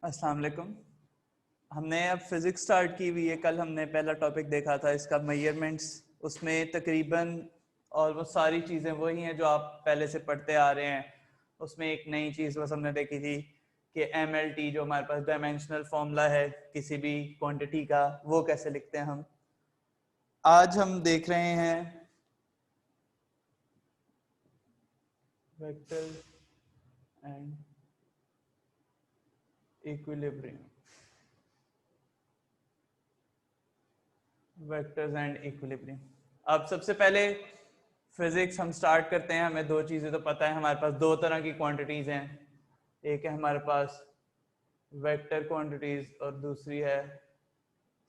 अस्सलाम वालेकुम। हमने अब फिजिक्स स्टार्ट की हुई है। कल हमने पहला टॉपिक देखा था इसका मेजरमेंट्स। उसमें तकरीबन और वो सारी चीज़ें वही हैं जो आप पहले से पढ़ते आ रहे हैं। उसमें एक नई चीज़ बस हमने देखी थी कि MLT जो हमारे पास डायमेंशनल फॉर्मूला है किसी भी क्वांटिटी का, वो कैसे लिखते हैं हम। आज हम देख रहे हैं vector and equilibrium. Vectors and equilibrium. अब सबसे पहले फिजिक्स हम स्टार्ट करते हैं। हमें दो चीज़ें तो पता है, हमारे पास दो तरह की क्वांटिटीज़ हैं। एक है हमारे पास वेक्टर क्वांटिटीज़ और दूसरी है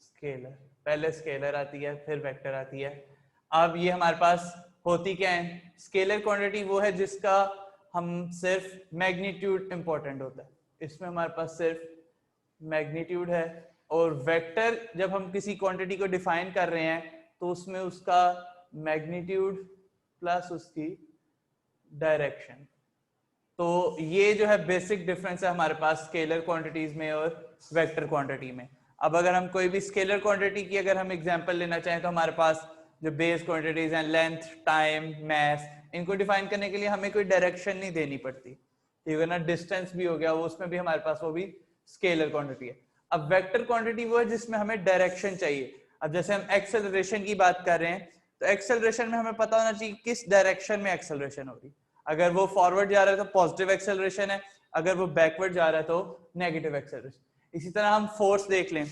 स्केलर। पहले स्केलर आती है फिर वेक्टर आती है। अब ये हमारे पास होती क्या है? स्केलर क्वांटिटी वो है जिसका हम सिर्फ मैग्नीट्यूड इंपॉर्टेंट होता है, इसमें हमारे पास सिर्फ मैग्नीट्यूड है। और वेक्टर जब हम किसी क्वांटिटी को डिफाइन कर रहे हैं तो उसमें उसका मैग्नीट्यूड प्लस उसकी डायरेक्शन। तो ये जो है बेसिक डिफरेंस है हमारे पास स्केलर क्वांटिटीज में और वेक्टर क्वांटिटी में। अब अगर हम कोई भी स्केलर क्वांटिटी की अगर हम एग्जांपल लेना चाहें तो हमारे पास जो बेस क्वांटिटीज हैं, लेंथ, टाइम, मास, इनको डिफाइन करने के लिए हमें कोई डायरेक्शन नहीं देनी पड़ती, ठीक है ना। डिस्टेंस भी हो गया, वो उसमें भी हमारे पास वो भी स्केलर क्वांटिटी है। अब वेक्टर क्वांटिटी वो है जिसमें हमें डायरेक्शन चाहिए। अब जैसे हम एक्सेलरेशन की बात कर रहे हैं तो एक्सेलरेशन में हमें पता होना चाहिए किस डायरेक्शन में एक्सेलरेशन हो रही है। अगर वो फॉरवर्ड जा रहा है तो पॉजिटिव एक्सेलरेशन है, अगर वो बैकवर्ड जा रहा है तो नेगेटिव एक्सेलरेशन। इसी तरह हम फोर्स देख लें,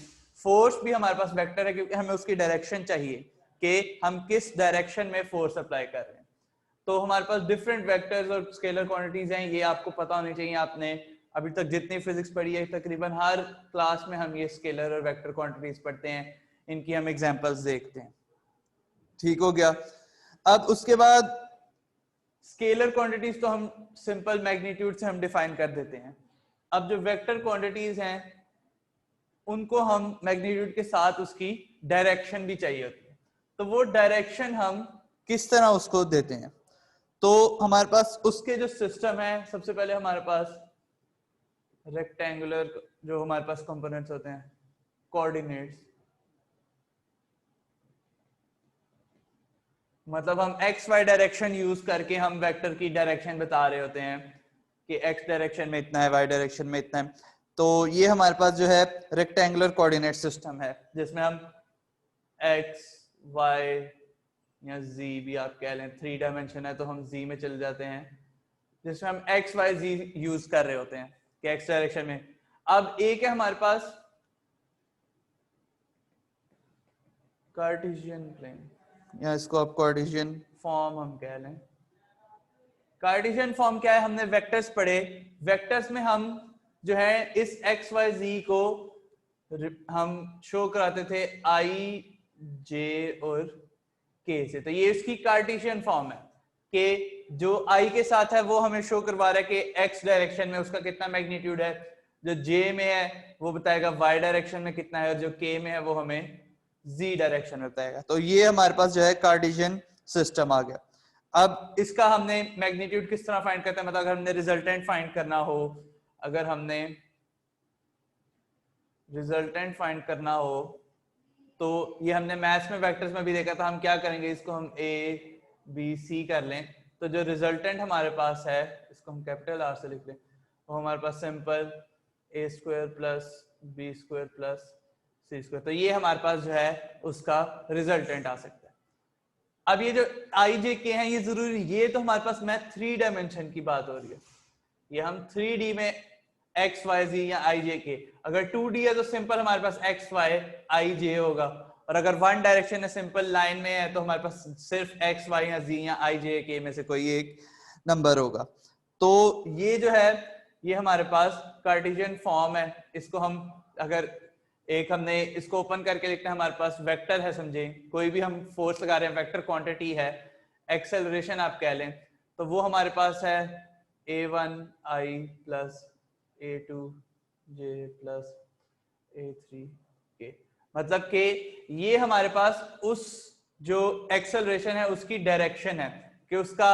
फोर्स भी हमारे पास वेक्टर है क्योंकि हमें उसकी डायरेक्शन चाहिए कि हम किस डायरेक्शन में फोर्स अप्लाई कर रहे हैं। तो हमारे पास डिफरेंट वेक्टर्स और स्केलर क्वांटिटीज हैं, ये आपको पता होनी चाहिए। आपने अभी तक जितनी फिजिक्स पढ़ी है तकरीबन हर क्लास में हम ये स्केलर और वेक्टर क्वांटिटीज पढ़ते हैं, इनकी हम एग्जांपल्स देखते हैं। ठीक हो गया। अब उसके बाद स्केलर क्वांटिटीज तो हम सिंपल मैग्नीट्यूड से हम डिफाइन कर देते हैं। अब जो वेक्टर क्वांटिटीज हैं उनको हम मैग्नीट्यूड के साथ उसकी डायरेक्शन भी चाहिए होती है। तो वो डायरेक्शन हम किस तरह उसको देते हैं? तो हमारे पास उसके जो सिस्टम है, सबसे पहले हमारे पास रेक्टेंगुलर जो हमारे पास कंपोनेंट्स होते हैं, कोऑर्डिनेट्स, मतलब हम एक्स वाई डायरेक्शन यूज करके हम वेक्टर की डायरेक्शन बता रहे होते हैं कि एक्स डायरेक्शन में इतना है, वाई डायरेक्शन में इतना है। तो ये हमारे पास जो है रेक्टेंगुलर कोऑर्डिनेट सिस्टम है जिसमें हम एक्स वाई या जी भी आप कह लें, 3 डायमेंशन है तो हम जी में चले जाते हैं, जिसमें हम एक्स वाई जी यूज कर रहे होते हैं कि एक्स डायरेक्शन में। अब एक है हमारे पास कार्टेशियन प्लेन, या इसको आप कार्टेशियन फॉर्म हम कह लें। कार्टेशियन फॉर्म क्या है? हमने वेक्टर्स पढ़े, वेक्टर्स में हम जो है इस एक्स वाई जी को हम शो कराते थे आई जे और के से। तो ये इसकी कार्टेशियन फॉर्म है कि जो आई के साथ है वो हमें शो करवा रहा है कि एक्स डायरेक्शन में उसका कितना मैग्नीट्यूड है, जो जे में है वो बताएगा वाई डायरेक्शन में कितना है, और जो के में है वो हमें जी डायरेक्शन में बताएगा। तो ये हमारे पास जो है कार्टेशियन सिस्टम आ गया। अब इसका हमने मैग्नीट्यूड किस तरह फाइंड करते हैं, मतलब अगर हमने रिजल्टेंट फाइंड करना हो, अगर हमने रिजल्टेंट फाइंड करना हो तो ये हमने मैथ्स में वेक्टर्स में भी देखा था। हम क्या करेंगे, इसको हम ए बी सी कर लें, तो जो रिजल्टेंट हमारे पास है इसको हम कैपिटल आर से लिख लें, वो हमारे पास simple a square plus b square plus c square. तो ये हमारे पास जो है उसका रिजल्टेंट आ सकता है। अब ये जो आई जे के हैं ये जरूरी, ये तो हमारे पास मैथ 3 डायमेंशन की बात हो रही है, ये हम 3D में एक्स वाई जी या आई जे के। अगर 2D है तो सिंपल हमारे पास एक्स वाई आई जे होगा, और अगर वन डायरेक्शन है सिंपल लाइन में है तो हमारे पास सिर्फ एक्स वाई या जी या आई जे के में से कोई एक नंबर होगा। तो ये जो है ये हमारे पास कार्टेशियन फॉर्म है। इसको हम अगर एक हमने इसको ओपन करके लिखते हैं, हमारे पास वेक्टर है, समझे कोई भी हम फोर्स लगा रहे हैं, वेक्टर क्वांटिटी है, एक्सेलरेशन आप कह लें, तो वो हमारे पास है a1 i plus a2 j plus a3 k। मतलब कि ये हमारे पास उस जो एक्सेलरेशन है उसकी डायरेक्शन है कि उसका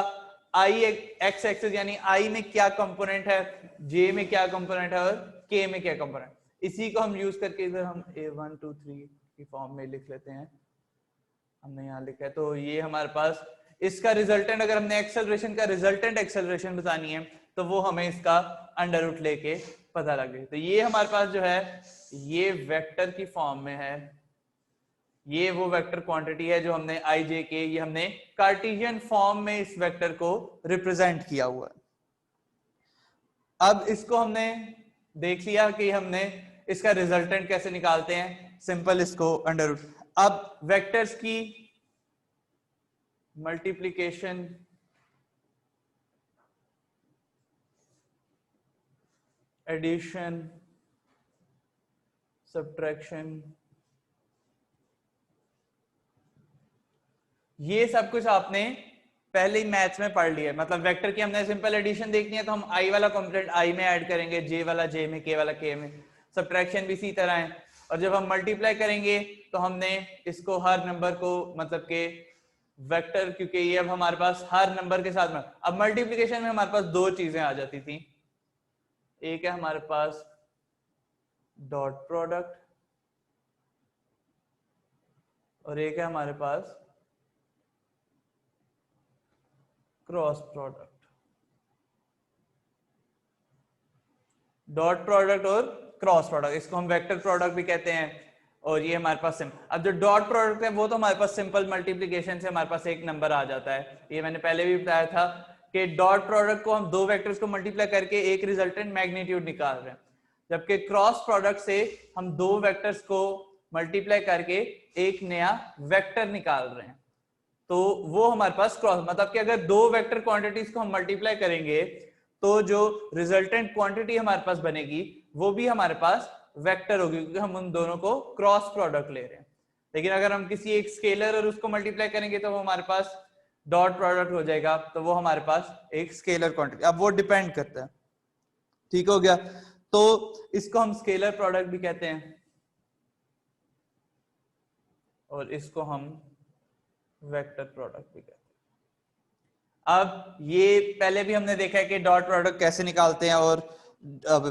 आई एक्स एक्सिस यानी आई में क्या कंपोनेंट है, जे में क्या कंपोनेंट है और के में क्या कंपोनेंट, इसी को हम यूज करके इधर हम A1 2 3 की फॉर्म में लिख लेते हैं। हमने यहाँ लिखा है तो ये हमारे पास इसका रिजल्टेंट, अगर हमने एक्सेलरेशन का रिजल्टेंट एक्सेलरेशन बतानी है तो वो हमें इसका अंडर रूट लेके पता लग गई। तो ये हमारे पास जो है ये वेक्टर की फॉर्म में है, ये वो वेक्टर क्वांटिटी है जो हमने आई जे के, ये हमने कार्टेशियन फॉर्म में इस वेक्टर को रिप्रेजेंट किया हुआ है। अब इसको हमने देख लिया कि हमने इसका रिजल्टेंट कैसे निकालते हैं, सिंपल इसको अंडर रूट। अब वेक्टर्स की मल्टीप्लिकेशन, एडिशन, सब्ट्रैक्शन, ये सब कुछ आपने पहले ही मैथ्स में पढ़ लिया है। मतलब वेक्टर की हमने सिंपल एडिशन देखनी है तो हम आई वाला कंपोनेंट आई में ऐड करेंगे, जे वाला जे में, के वाला के में। सब्ट्रैक्शन भी इसी तरह है। और जब हम मल्टीप्लाई करेंगे तो हमने इसको हर नंबर को, मतलब के वेक्टर, क्योंकि ये अब हमारे पास हर नंबर के साथ में, अब मल्टीप्लिकेशन में हमारे पास दो चीजें आ जाती थी। एक है हमारे पास डॉट प्रोडक्ट और एक है हमारे पास क्रॉस प्रोडक्ट। डॉट प्रोडक्ट और क्रॉस प्रोडक्ट, इसको हम वेक्टर प्रोडक्ट भी कहते हैं। और ये हमारे पास अब जो डॉट प्रोडक्ट है वो तो हमारे पास सिंपल मल्टीप्लिकेशन से हमारे पास एक नंबर आ जाता है। ये मैंने पहले भी बताया था कि डॉट प्रोडक्ट को हम दो वेक्टर्स को मल्टीप्लाई करके एक रिजल्टेंट मैग्नीट्यूड निकाल रहे हैं, जबकि क्रॉस प्रोडक्ट से हम दो वेक्टर्स को मल्टीप्लाई करके एक नया वेक्टर निकाल रहे हैं। तो वो हमारे पास क्रॉस, मतलब कि अगर दो वेक्टर क्वांटिटीज को हम मल्टीप्लाई करेंगे तो जो रिजल्टेंट क्वांटिटी हमारे पास बनेगी वो भी हमारे पास वेक्टर होगी, क्योंकि हम उन दोनों को क्रॉस प्रोडक्ट ले रहे हैं। लेकिन अगर हम किसी एक स्केलर और उसको मल्टीप्लाई करेंगे तो वो हमारे पास डॉट प्रोडक्ट हो जाएगा, तो वो हमारे पास एक स्केलर क्वांटिटी, अब वो डिपेंड करता है। ठीक हो गया, तो इसको हम स्केलर प्रोडक्ट भी कहते हैं और इसको हम वेक्टर प्रोडक्ट भी कहते हैं। अब ये पहले भी हमने देखा है कि डॉट प्रोडक्ट कैसे निकालते हैं और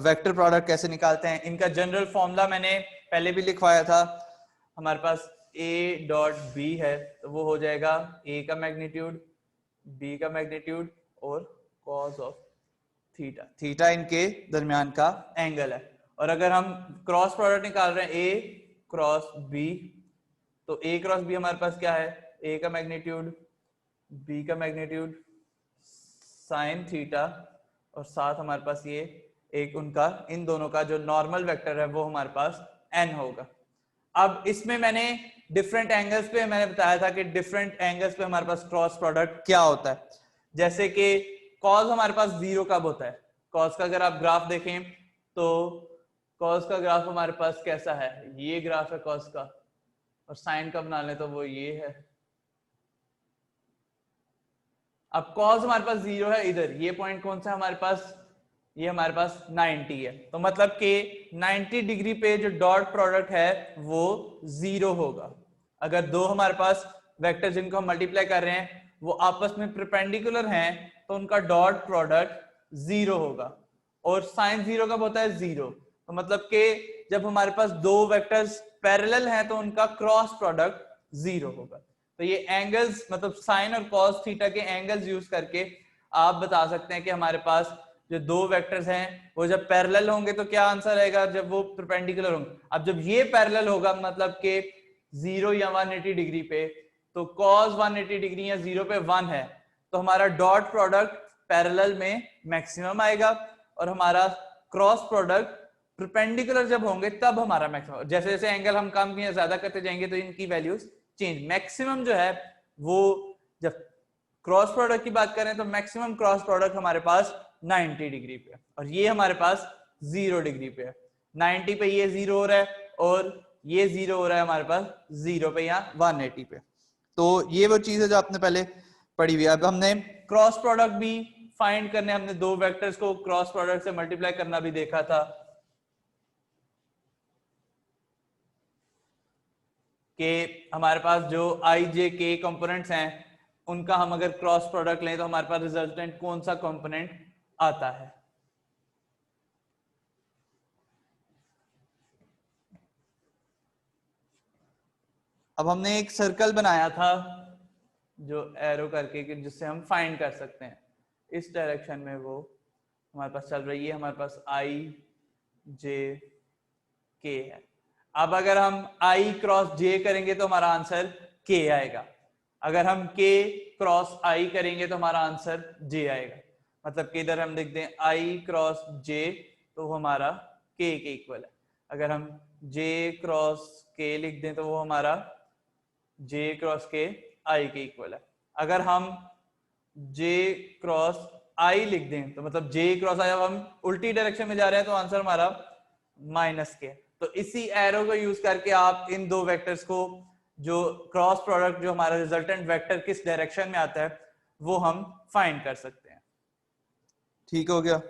वेक्टर प्रोडक्ट कैसे निकालते हैं। इनका जनरल फॉर्मूला मैंने पहले भी लिखवाया था। हमारे पास a डॉट b है तो वो हो जाएगा a का मैग्नीट्यूड, b का मैग्नीट्यूड और cos ऑफ थीटा। थीटा इनके दरमियान का एंगल है। और अगर हम क्रॉस प्रोडक्ट निकाल रहे हैं a क्रॉस b, तो a क्रॉस b हमारे पास क्या है, a का मैग्नीट्यूड, b का मैग्नीट्यूड साइन थीटा, और साथ हमारे पास ये एक उनका, इन दोनों का जो नॉर्मल वेक्टर है वो हमारे पास n होगा। अब इसमें मैंने डिफरेंट एंगल्स पे मैंने बताया था कि डिफरेंट एंगल्स पे हमारे पास क्रॉस प्रोडक्ट क्या होता है। जैसे कि कॉस हमारे पास जीरो कब होता है, कॉस का अगर आप ग्राफ देखें तो कॉस का ग्राफ हमारे पास कैसा है, ये ग्राफ है कॉस का, और साइन का बना लें तो वो ये है। अब कॉस हमारे पास जीरो है, इधर ये पॉइंट कौन सा है हमारे पास, ये हमारे पास 90 है। तो मतलब कि 90 डिग्री पे जो डॉट प्रोडक्ट है वो जीरो होगा। अगर दो हमारे पास वेक्टर जिनको हम मल्टीप्लाई कर रहे हैं वो आपस में परपेंडिकुलर हैं तो उनका डॉट प्रोडक्ट जीरो होगा। और साइन जीरो कब होता है, जीरो। तो मतलब कि जब हमारे पास दो वेक्टर्स पैरेलल हैं तो उनका क्रॉस प्रोडक्ट जीरो होगा। तो ये एंगल्स, मतलब साइन और कॉस थीटा के एंगल्स यूज करके आप बता सकते हैं कि हमारे पास जो दो वेक्टर्स हैं वो जब पैरेलल होंगे तो क्या आंसर आएगा, जब वो परपेंडिकुलर होंगे। अब जब ये पैरेलल होगा मतलब कि 0 या 180 डिग्री पे, तो cos 180 डिग्री या 0 पे 1 है, तो हमारा डॉट प्रोडक्ट पैरेलल में मैक्सिमम आएगा, और हमारा क्रॉस प्रोडक्ट परपेंडिकुलर जब होंगे तब हमारा मैक्सिमम। जैसे जैसे एंगल हम कम या ज्यादा करते जाएंगे तो इनकी वैल्यूज चेंज। मैक्सिमम जो है वो, जब क्रॉस प्रोडक्ट की बात करें तो मैक्सिमम क्रॉस प्रोडक्ट हमारे पास 90 डिग्री पे, और ये हमारे पास 0 डिग्री पे है। 90 पे ये 0 हो रहा है और ये 0 हो रहा है हमारे पास 0 पे या 180 पे। तो ये वो चीज है जो आपने पहले पढ़ी हुई है। अब हमने क्रॉस प्रोडक्ट भी फाइंड करने, हमने दो वेक्टर्स को क्रॉस प्रोडक्ट से मल्टीप्लाई करना भी देखा था कि हमारे पास जो आई जे के कंपोनेंट्स हैं उनका हम अगर क्रॉस प्रोडक्ट लें तो हमारे पास रिजल्टेंट कौन सा कंपोनेंट आता है। अब हमने एक सर्कल बनाया था जो एरो करके कि जिससे हम फाइंड कर सकते हैं इस डायरेक्शन में वो हमारे पास चल रही है, हमारे पास आई जे के है। अब अगर हम आई क्रॉस जे करेंगे तो हमारा आंसर के आएगा, अगर हम के क्रॉस आई करेंगे तो हमारा आंसर जे आएगा। मतलब कि इधर हम लिख दें आई क्रॉस जे तो वो हमारा के इक्वल है, अगर हम जे क्रॉस के लिख दें तो वो हमारा जे क्रॉस के आई के इक्वल है। अगर हम जे क्रॉस आई लिख दें तो मतलब जे क्रॉस आई, अब हम उल्टी डायरेक्शन में जा रहे हैं तो आंसर हमारा माइनस के। तो इसी एरो को यूज करके आप इन दो वेक्टर्स को, जो क्रॉस प्रोडक्ट जो हमारा रिजल्टेंट वेक्टर किस डायरेक्शन में आता है वो हम फाइंड कर सकते हैं। ठीक हो गया।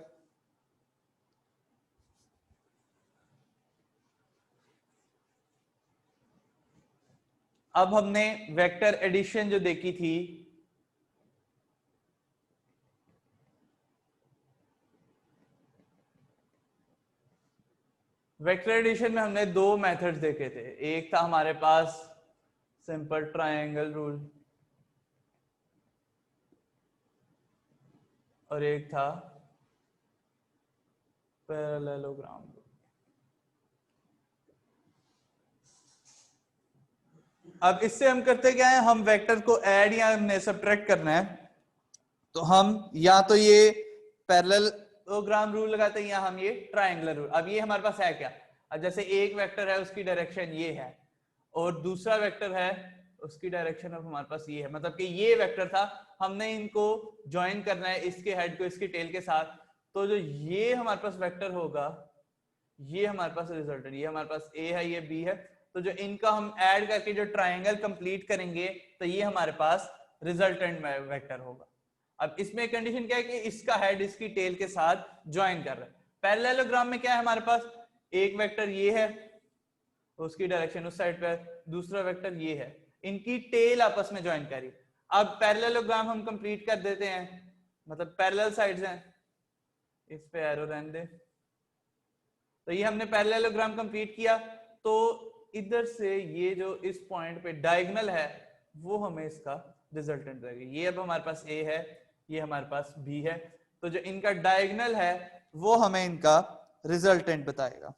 अब हमने वेक्टर एडिशन जो देखी थी, वेक्टर एडिशन में हमने दो मेथड्स देखे थे। एक था हमारे पास सिंपल ट्रायंगल रूल और एक था पैरेललोग्राम रूल। अब इससे हम करते क्या है, हम वेक्टर को ऐड या हमने सब्ट्रैक्ट करना है तो हम या तो ये पैरेललोग्राम रूल लगाते हैं या हम ये ट्रायंगुलर रूल। अब ये हमारे पास है क्या, अब जैसे एक वेक्टर है उसकी डायरेक्शन ये है और दूसरा वेक्टर है उसकी डायरेक्शन अब हमारे पास ये है, मतलब कि ये वेक्टर था, हमने इनको ज्वाइन करना है इसके हेड को इसकी टेल के साथ, तो जो ये हमारे पास वेक्टर होगा ये हमारे पास रिजल्टेंट, ये हमारे पास ए है ये बी है, तो जो इनका हम ऐड करके जो ट्रायंगल कंप्लीट करेंगे तो ये हमारे पास रिजल्टेंट वेक्टर होगा। अब इसमें कंडीशन क्या है कि इसका हेड इसकी टेल के साथ ज्वाइन कर रहा है। पैरेललोग्राम में क्या है हमारे पास, एक वेक्टर ये है उसकी डायरेक्शन उस साइड पे, दूसरा वेक्टर ये है, इनकी टेल आपस में ज्वाइन करी। अब पैरेललोग्राम हम कंप्लीट कर देते हैं, मतलब पैरेलल साइड्स हैं, इस पे एरो रहने दे। तो ये हमने पैरेललोग्राम कंप्लीट किया, तो इधर से ये जो इस पॉइंट पे डायगोनल है वो हमें इसका रिजल्टेंट देगा। ये अब हमारे पास ए है, ये हमारे पास बी है, तो जो इनका डायगोनल है वो हमें इनका रिजल्टेंट बताएगा।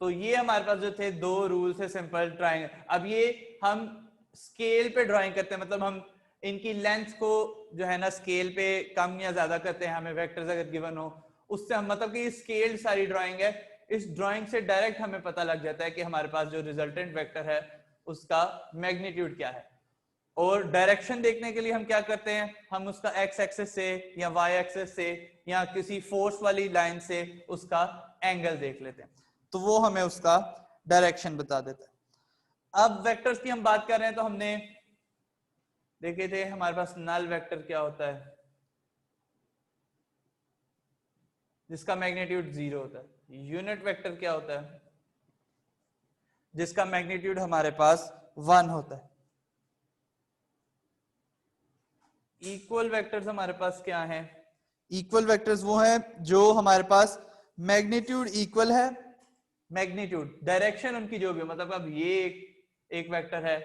तो ये हमारे पास जो थे दो रूल्स है सिंपल ट्रायंगल। अब ये हम स्केल पे ड्राइंग करते हैं, मतलब हम इनकी लेंथ को जो है ना स्केल पे कम या ज्यादा करते हैं, हमें वेक्टर्स अगर गिवन हो उससे हम, मतलब कि स्केल्ड सारी ड्राइंग है, इस ड्राइंग से डायरेक्ट हमें पता लग जाता है कि हमारे पास जो रिजल्टेंट वेक्टर है उसका मैग्नीट्यूड क्या है। और डायरेक्शन देखने के लिए हम क्या करते हैं, हम उसका एक्स एक्सेस से या वाई एक्सेस से या किसी फोर्स वाली लाइन से उसका एंगल देख लेते हैं, तो वो हमें उसका डायरेक्शन बता देता है। अब वेक्टर्स की हम बात कर रहे हैं तो हमने देखे थे हमारे पास नल वेक्टर क्या होता है जिसका मैग्नीट्यूड 0 होता है, यूनिट वेक्टर क्या होता है जिसका मैग्नीट्यूड हमारे पास 1 होता है, इक्वल वेक्टर्स हमारे पास क्या हैं, इक्वल वेक्टर्स वो हैं जो हमारे पास मैग्नीट्यूड इक्वल है, मैग्नीट्यूड डायरेक्शन उनकी जो भी हो, मतलब अब ये एक वेक्टर है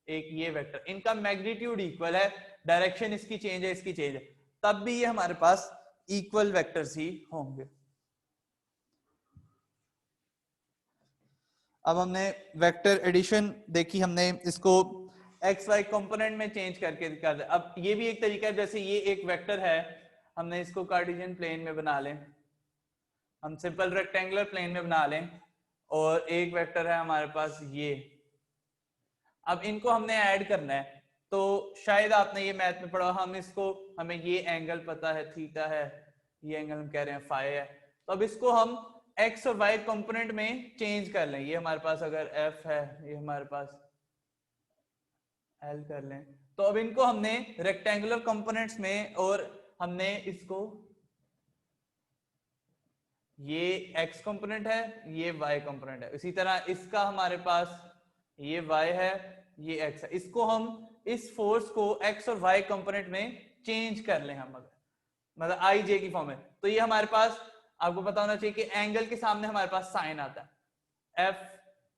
एक ये वेक्टर, इनका मैग्नीट्यूड इक्वल है, डायरेक्शन इसकी चेंज है इसकी चेंज है, तब भी ये हमारे पास इक्वल वेक्टर्स ही होंगे। अब हमने वेक्टर एडिशन देखी, हमने इसको एक्स वाई कंपोनेंट में चेंज करके कर दे। अब ये भी एक तरीका है, जैसे ये एक वेक्टर है हमने इसको कार्टेशियन प्लेन में बना लें, हम सिंपल रेक्टेंगुलर प्लेन में बना लें, और एक वेक्टर है हमारे पास ये, अब इनको हमने ऐड करना है, तो शायद आपने ये मैथ में पढ़ा, हम इसको, हमें ये एंगल पता है थीटा है, ये एंगल हम कह रहे हैं फाई है, तो अब इसको हम एक्स और वाई कंपोनेंट में चेंज कर लें, ये हमारे पास अगर एफ है ये हमारे पास एल कर लें, तो अब इनको हमने रेक्टेंगुलर कंपोनेंट्स में, और हमने इसको, ये x कंपोनेंट है ये y कंपोनेंट है, इसी तरह इसका हमारे पास ये y है ये x है, इसको हम इस फोर्स को x और y कंपोनेंट में चेंज कर लें हम, अगर मतलब आई जे की फॉर्म में, तो ये हमारे पास आपको पता होना चाहिए कि एंगल के सामने हमारे पास साइन आता है, f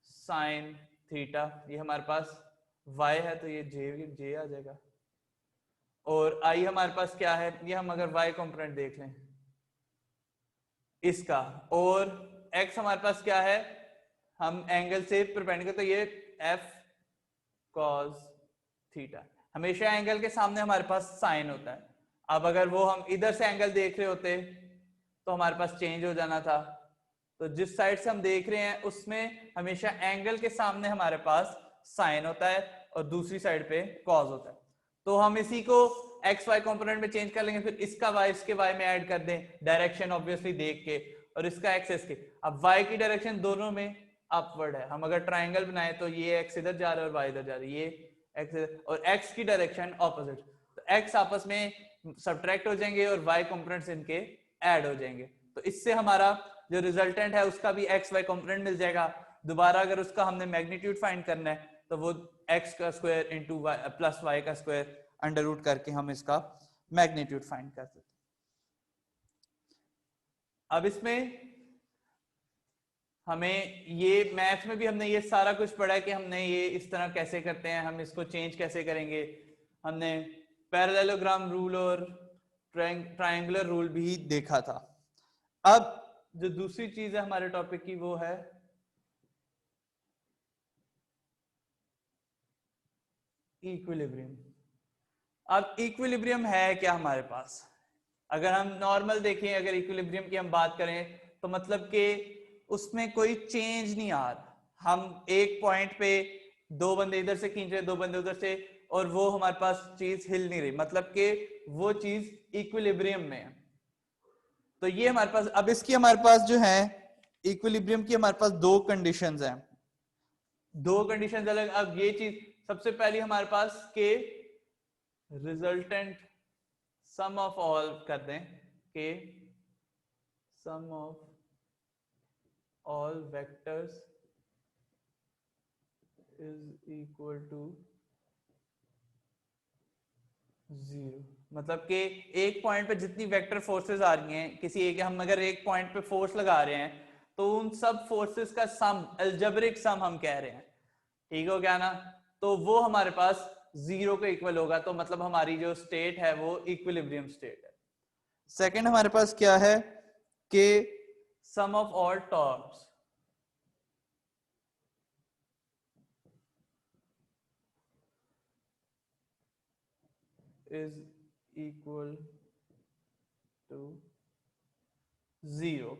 साइन थीटा, ये हमारे पास y है तो ये जे आ जाएगा, और आई हमारे पास क्या है, ये हम अगर y कंपोनेंट देख लें इसका, और x हमारे पास क्या है, हम एंगल से परपेंडिकुलर, तो ये f cos थीटा, हमेशा एंगल के सामने हमारे पास साइन होता है। अब अगर वो हम इधर से एंगल देख रहे होते तो हमारे पास चेंज हो जाना था, तो जिस साइड से हम देख रहे हैं उसमें हमेशा एंगल के सामने हमारे पास साइन होता है और दूसरी साइड पे कॉस होता है। तो हम इसी को एक्स वाई कंपोनेंट में चेंज कर लेंगे, फिर इसका वाई इसके वाई में ऐड कर दें, डायरेक्शन ऑब्वियसली देख के, और इसका एक्स इसके। अब वाई की डायरेक्शन दोनों में अपवर्ड है, हम अगर ट्राइंगल बनाए तो ये एक्स इधर जा रहा है और वाई इधर जा रही है, ये एक्स, और एक्स की डायरेक्शन ऑपोजिट, तो एक्स आपस में सब्ट्रैक्ट हो जाएंगे और वाई कंपोनेंट्स इनके ऐड हो जाएंगे, तो इससे हमारा जो रिजल्टेंट है उसका भी एक्स वाई कंपोनेंट मिल जाएगा। दोबारा अगर उसका हमने मैग्नीट्यूड फाइंड करना है तो वो एक्स का स्क्वायर इंटू प्लस वाई का स्क्वायर अंडर रूट करके हम इसका मैग्नीट्यूड फाइंड कर सकते हैं। अब इसमें हमें ये मैथ में भी हमने ये सारा कुछ पढ़ा है कि हमने ये इस तरह कैसे करते हैं, हम इसको चेंज कैसे करेंगे, हमने पैरेललोग्राम रूल और ट्रायंगुलर रूल भी देखा था। अब जो दूसरी चीज है हमारे टॉपिक की वो है इक्विलिब्रियम। अब इक्विलिब्रियम है क्या हमारे पास, अगर हम नॉर्मल देखें, अगर इक्विलिब्रियम की हम बात करें तो मतलब कि उसमें कोई चेंज नहीं आ रहा, हम एक पॉइंट पे दो बंदे इधर से खींच रहे, दो बंदे उधर से, और वो हमारे पास चीज हिल नहीं रही, मतलब कि वो चीज इक्विलिब्रियम में है। तो ये हमारे पास, अब इसकी हमारे पास जो है इक्विलिब्रियम की हमारे पास दो कंडीशंस हैं, दो कंडीशंस अलग। अब ये चीज सबसे पहली हमारे पास के रिजल्टेंट सम ऑफ ऑल कर दें, के sum of all vectors is equal to 0, मतलब कि एक पॉइंट पे जितनी वेक्टर फोर्सेस आ रही हैं किसी एक, हम अगर एक पॉइंट पे फोर्स लगा रहे हैं तो उन सब फोर्सेस का सम, अलजेब्रिक सम हम कह रहे हैं, ठीक हो गया ना, तो वो हमारे पास 0 के इक्वल होगा, तो मतलब हमारी जो स्टेट है वो इक्विलिब्रियम स्टेट है। सेकंड हमारे पास क्या है कि sum of all torques is equal to 0।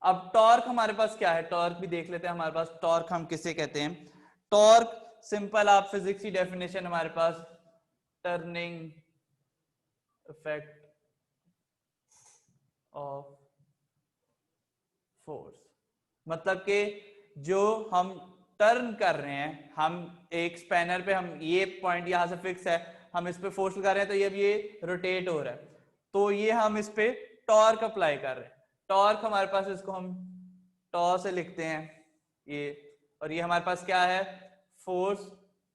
अब टॉर्क हमारे पास क्या है, टॉर्क भी देख लेते हैं हमारे पास, टॉर्क हम किसे कहते हैं, टॉर्क सिंपल, आप फिजिक्स की डेफिनेशन हमारे पास, टर्निंग इफेक्ट ऑफ फोर्स, मतलब कि जो हम टर्न कर रहे हैं, हम एक स्पैनर पे, हम ये पॉइंट यहां से फिक्स है, हम इस पे फोर्स लगा रहे हैं तो ये अब ये रोटेट हो रहा है, तो ये हम इस पे टॉर्क अप्लाई कर रहे हैं। टॉर्क हमारे पास, इसको हम टॉ से लिखते हैं ये, और ये हमारे पास क्या है, force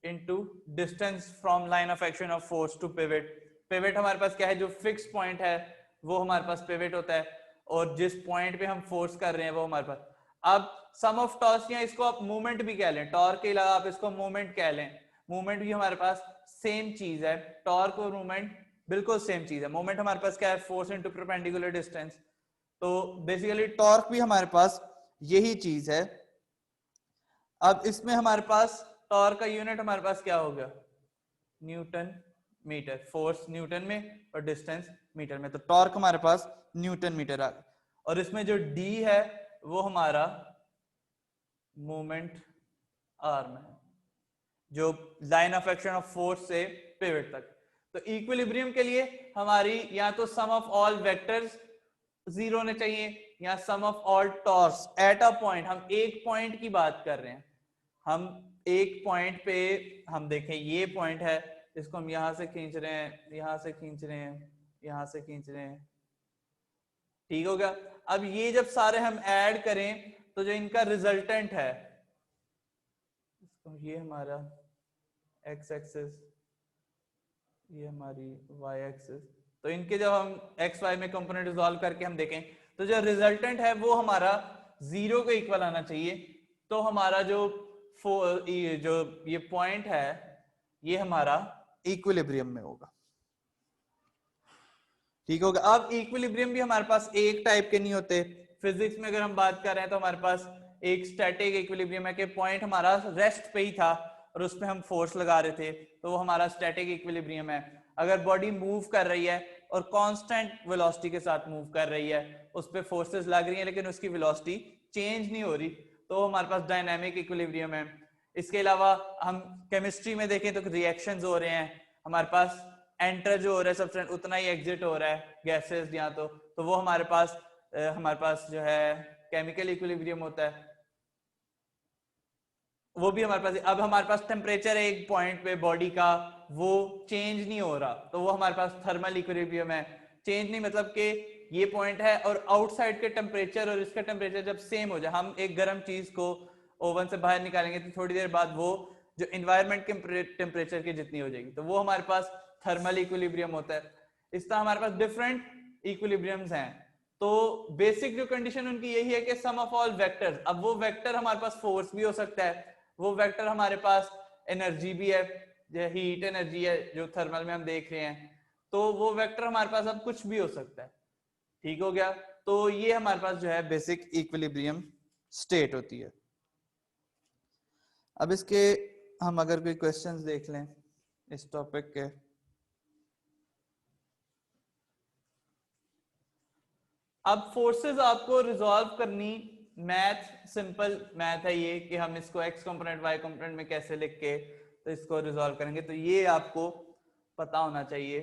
into distance from line of action of force to pivot. Pivot हमारे पास क्या है, जो फिक्स पॉइंट है वो हमारे पास पिवट होता है, और जिस पॉइंट पे हम फोर्स कर रहे हैं वो हमारे पास। अब सम ऑफ टॉर्क, या इसको आप मूवमेंट भी कह लें, टॉर्क के अलावा आप इसको मूवमेंट कह लें, मूवमेंट भी हमारे पास सेम चीज है, टॉर्क और मूवमेंट बिल्कुल सेम चीज है। मूवमेंट हमारे पास क्या है, फोर्स इनटू परपेंडिकुलर डिस्टेंस, तो बेसिकली टॉर्क भी हमारे पास यही चीज है। अब इसमें हमारे पास टॉर्क का यूनिट हमारे पास क्या होगा, न्यूटन मीटर, फोर्स न्यूटन में और डिस्टेंस मीटर में, तो टॉर्क हमारे पास न्यूटन मीटर आ गया, और इसमें जो d है वो हमारा मोमेंट आर्म है, जो line of action of force से पिवट तक। तो इक्विलिब्रियम के लिए हमारी या तो सम ऑफ ऑल वेक्टर्स 0 होने चाहिए, या sum of all torques at a point, हम एक पॉइंट की बात कर रहे हैं, हम एक पॉइंट पे, हम देखें ये पॉइंट है, इसको हम यहां से खींच रहे हैं, यहां से खींच रहे हैं, यहां से खींच रहे हैं, ठीक होगा। अब ये जब सारे हम ऐड करें तो जो इनका रिजल्टेंट है, इसको ये हमारा एक्स एक्सिस, ये हमारी वाई एक्सिस। तो इनके जब हम एक्स वाई में कंपोनेंट रिजॉल्व करके हम देखें तो जो रिजल्टेंट है वो हमारा 0 के इक्वल आना चाहिए। तो हमारा जो ये पॉइंट है ये हमारा इक्विलिब्रियम में होगा। ठीक होगा। अब इक्विलिब्रियम भी हमारे पास एक टाइप के नहीं होते। फिजिक्स में अगर हम बात कर रहे हैं तो हमारे पास एक स्टैटिक इक्विलिब्रियम है कि पॉइंट हमारा रेस्ट पे ही था और उसमें हम फोर्स लगा रहे थे, तो वो हमारा स्टैटिक इक्विलिब्रियम है। अगर बॉडी मूव कर रही है और कांस्टेंट वेलोसिटी के साथ मूव कर रही है, उस पर फोर्सेस लग रही हैं लेकिन उसकी वेलोसिटी चेंज नहीं हो रही, तो हमारे पास डायनामिक इक्विलिब्रियम है। इसके अलावा हम केमिस्ट्री में देखें तो रिएक्शंस हो रहे हैं, हमारे पास एंटर जो हो रहा है सब्सटेंस उतना ही एग्जिट हो रहा है गैसेस या तो वो हमारे पास जो है केमिकल इक्विलिब्रियम होता है, वो भी हमारे पास। अब हमारे पास टेम्परेचर है एक पॉइंट पे बॉडी का, वो चेंज नहीं हो रहा, तो वो हमारे पास थर्मल इक्विलिब्रियम है। चेंज नहीं मतलब कि ये पॉइंट है और आउटसाइड के टेम्परेचर और इसका टेम्परेचर जब सेम हो जाए, हम एक गर्म चीज को ओवन से बाहर निकालेंगे तो थोड़ी देर बाद वो जो इन्वायरमेंट के टेम्परेचर की जितनी हो जाएगी, तो वो हमारे पास थर्मल इक्विलिब्रियम होता है। इस तरह हमारे पास डिफरेंट इक्विलिब्रियम्स हैं। तो बेसिक जो कंडीशन उनकी यही है कि सम ऑफ ऑल वेक्टर्स। अब वो वेक्टर हमारे पास फोर्स भी हो सकता है, वो वेक्टर हमारे पास एनर्जी भी है, हीट एनर्जी है जो थर्मल में हम देख रहे हैं, तो वो वेक्टर हमारे पास अब कुछ भी हो सकता है। ठीक हो गया। तो ये हमारे पास जो है बेसिक इक्विलिब्रियम स्टेट होती है। अब इसके हम अगर कोई क्वेश्चंस देख लें इस टॉपिक के, अब फोर्सेस आपको रिजॉल्व करनी, मैथ सिंपल मैथ है ये कि हम इसको एक्स कंपोनेंट वाई कंपोनेंट में कैसे लिख के तो इसको रिजॉल्व करेंगे, तो ये आपको पता होना चाहिए।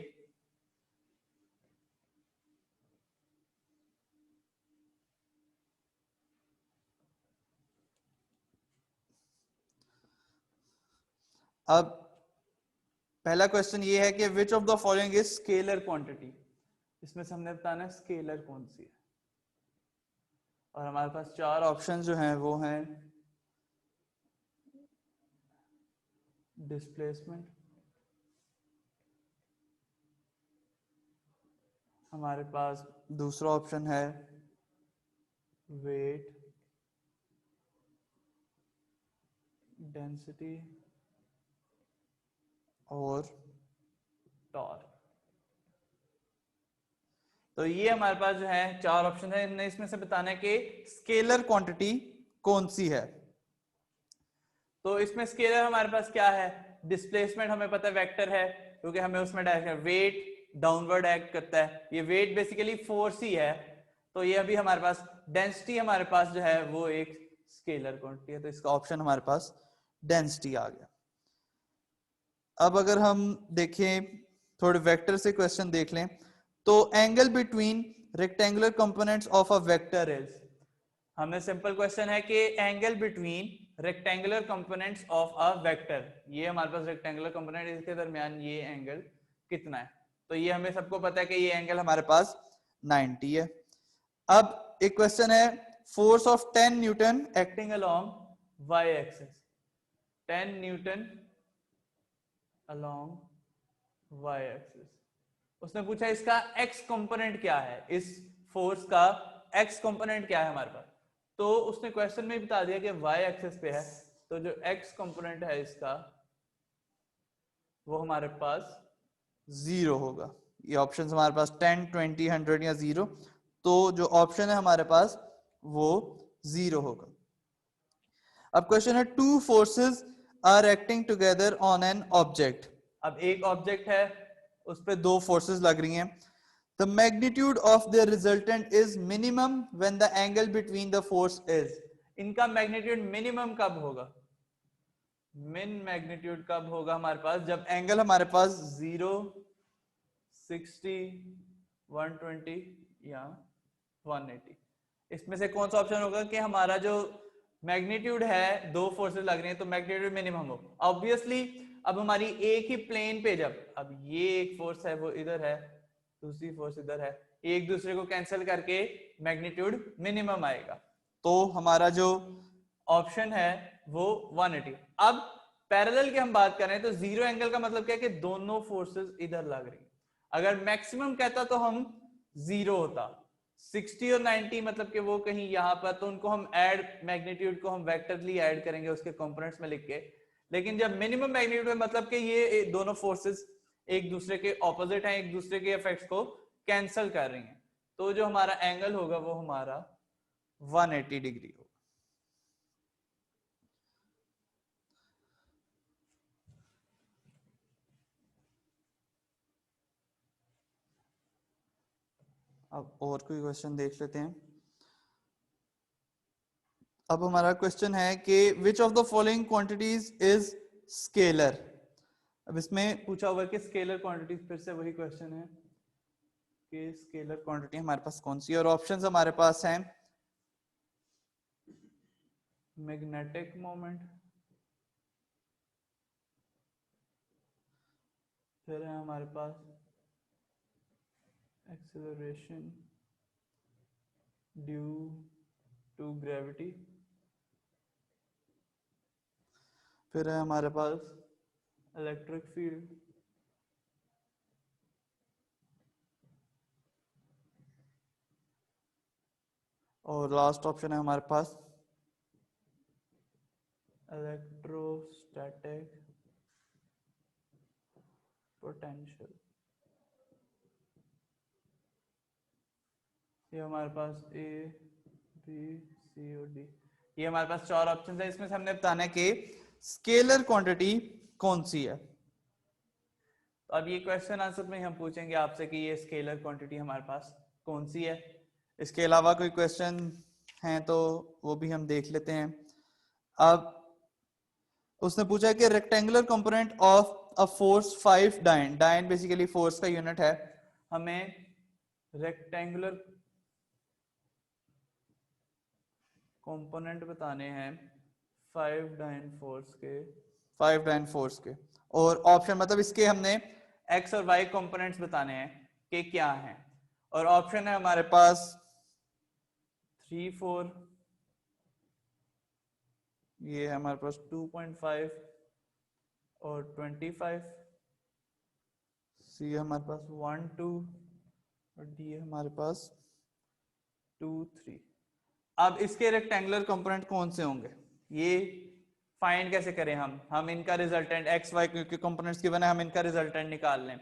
अब पहला क्वेश्चन ये है कि which of the following is scalar quantity. इसमें से हमने बताना है स्केलर कौन सी है, और हमारे पास चार ऑप्शन जो हैं वो हैं डिस्प्लेसमेंट, हमारे पास दूसरा ऑप्शन है वेट, डेंसिटी और टॉर्क। तो ये हमारे पास जो है चार ऑप्शन है, हमने इसमें से बताना है कि स्केलर क्वांटिटी कौन सी है। तो इसमें स्केलर हमारे पास क्या है, डिस्प्लेसमेंट हमें पता है वेक्टर है क्योंकि हमें उसमें डायरेक्शन, वेट डाउनवर्ड एक्ट करता है, ये वेट बेसिकली फोर्स ही है, तो ये अभी हमारे पास डेंसिटी हमारे पास जो है वो एक स्केलर क्वांटिटी है, तो इसका ऑप्शन हमारे पास डेंसिटी आ गया। अब अगर हम देखें थोड़े वेक्टर से क्वेश्चन देख लें, तो angle between rectangular components of a vector is, हमें सिंपल क्वेश्चन है कि angle between rectangular components of a vector, ये हमारे पास रेक्टेंगुलर कंपोनेंट, इसके दरमियान ये एंगल कितना है, तो ये हमें सबको पता है कि ये एंगल हमारे पास 90 है। अब एक क्वेश्चन है force of 10 newton acting along Y axis, 10 newton along Y axis, उसने पूछा इसका एक्स कंपोनेंट क्या है, इस फोर्स का एक्स कंपोनेंट क्या है हमारे पास, तो उसने क्वेश्चन में बता दिया कि वाई एक्सिस पे है, तो जो एक्स कंपोनेंट है इसका वो हमारे पास 0 होगा। ये ऑप्शन हमारे पास 10, 20, 100 या 0, तो जो ऑप्शन है हमारे पास वो 0 होगा। अब क्वेश्चन है two forces are acting together on an object, अब एक ऑब्जेक्ट है उस पे दो फोर्सेस लग रही हैं, the magnitude of the resultant is minimum when the angle between the force is, इनका मैग्नीट्यूड मिनिमम कब होगा, मिन मैग्नीट्यूड कब होगा हमारे पास, जब एंगल हमारे पास 0, 60, 120 या 180, इसमें से कौन सा ऑप्शन होगा कि हमारा जो मैग्नीट्यूड है दो फोर्सेस लग रही हैं तो मैग्नीट्यूड मिनिमम हो। ऑब्वियसली अब हमारी एक ही प्लेन पे, जब अब ये एक फोर्स है वो इधर है, दूसरी फोर्स इधर है, एक दूसरे को कैंसिल करके मैग्नीट्यूड मिनिमम आएगा, तो हमारा जो ऑप्शन है वो 180। अब पैरेलल की हम बात कर रहे हैं तो जीरो एंगल का मतलब क्या है कि दोनों फोर्सेस इधर लग रही हैं। अगर मैक्सिमम कहता तो हम जीरो होता, 60 और 90 मतलब कि वो कहीं यहाँ पर, तो उनको हम ऐड मैग्नीट्यूड को हम वेक्टरली ऐड करेंगे उसके कंपोनेंट्स में लिख के। लेकिन जब मिनिमम मैग्नीट्यूड मतलब कि ये दोनों फोर्सेस एक दूसरे के ऑपोजिट हैं, एक दूसरे के इफेक्ट्स को कैंसल कर रही हैं, तो जो हमारा एंगल होगा वो हमारा 180 डिग्री होगा। अब और कोई क्वेश्चन देख लेते हैं। अब हमारा क्वेश्चन है कि which of the following quantities is scalar. अब इसमें पूछा हुआ है कि स्केलर क्वांटिटीज, फिर से वही क्वेश्चन है कि स्केलर क्वांटिटी हमारे पास कौन सी है, और ऑप्शंस हमारे पास हैं मैग्नेटिक मोमेंट, फिर है हमारे पास एक्सेलरेशन ड्यू टू ग्रेविटी, फिर है हमारे पास इलेक्ट्रिक फील्ड, और लास्ट ऑप्शन है हमारे पास इलेक्ट्रोस्टैटिक पोटेंशियल। ये हमारे पास ए बी सी और डी, ये हमारे पास 4 ऑप्शन है। इसमें से हमने बताना है कि स्केलर क्वांटिटी कौन सी है। तो अब ये क्वेश्चन आंसर में हम पूछेंगे आपसे कि ये स्केलर क्वांटिटी हमारे पास कौन सी है। इसके अलावा कोई क्वेश्चन हैं तो वो भी हम देख लेते हैं। अब उसने पूछा है कि rectangular component of a force 5 dyne, dyne basically force का यूनिट है, हमें रेक्टेंगुलर कंपोनेंट बताने हैं 5 डाइन फोर्स के, और ऑप्शन मतलब इसके हमने एक्स और वाई कंपोनेंट्स बताने हैं कि क्या हैं, और ऑप्शन है हमारे पास 3 4, ये है हमारे पास 2.5 और 25, सी है हमारे पास 1 2, और डी है हमारे पास 2 3। अब इसके रेक्टेंगुलर कंपोनेंट कौन से होंगे, ये फाइंड कैसे करें हम इनका रिजल्टेंट एक्स वाई क्योंकि कंपोनेंट्स गिवन है, हम इनका रिजल्टेंट निकाल लें।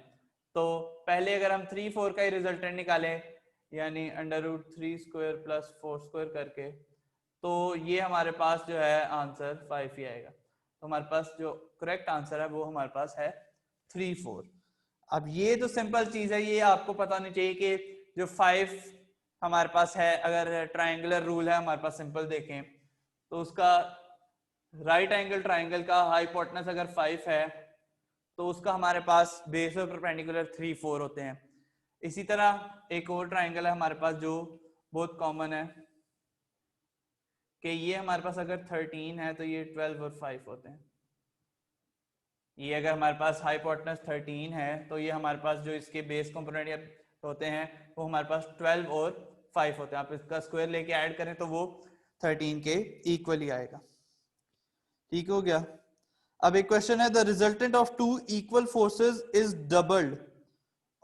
तो पहले अगर हम 3 4 का ही रिजल्टेंट निकालें, यानी √3² + 4² करके, तो ये हमारे पास जो है आंसर 5 ही आएगा। तो हमारे पास जो करेक्ट आंसर है वो हमारे पास है 3 4। अब ये तो सिंपल चीज है, ये आपको पता होनी चाहिए कि जो 5 हमारे पास है, अगर ट्राइंगुलर रूल है हमारे पास, सिंपल देखें तो उसका राइट एंगल ट्राइंगल का हाइपोटेनस अगर 5 है तो उसका हमारे पास बेस और परपेंडिकुलर 3 4 होते हैं। इसी तरह एक और ट्राइंगल है हमारे पास जो बहुत कॉमन है कि ये हमारे पास अगर 13 है तो ये 12 और 5 होते हैं। ये अगर हमारे पास हाइपोटेनस 13 है तो ये हमारे पास जो इसके बेस कंपोनेंट होते हैं वो हमारे पास 12 और 5 होते हैं। आप इसका स्क्वायर लेके ऐड करें तो वो 13 के इक्वली आएगा। ठीक हो गया। अब एक क्वेश्चन है, the resultant of 2 equal forces is doubled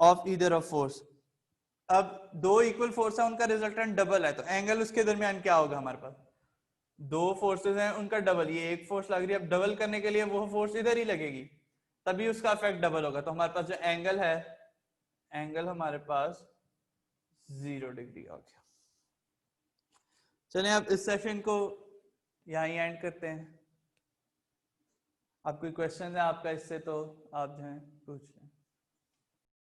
of either of force. अब 2 इक्वल फोर्स है, उनका रिजल्टेंट डबल है, तो एंगल उसके दरमियान क्या होगा, हमारे पास 2 फोर्सेस हैं उनका डबल, ये एक फोर्स लग रही है, अब डबल करने के लिए वो फोर्स इधर ही लगेगी तभी उसका इफेक्ट डबल होगा। तो हमारे पास जो एंगल है, एंगल हमारे पास 0 डिग्री आ गया। चलें अब इस सेशन को यहीं एंड करते हैं। आप कोई क्वेश्चन है आपका इससे तो आप जो है पूछ लें।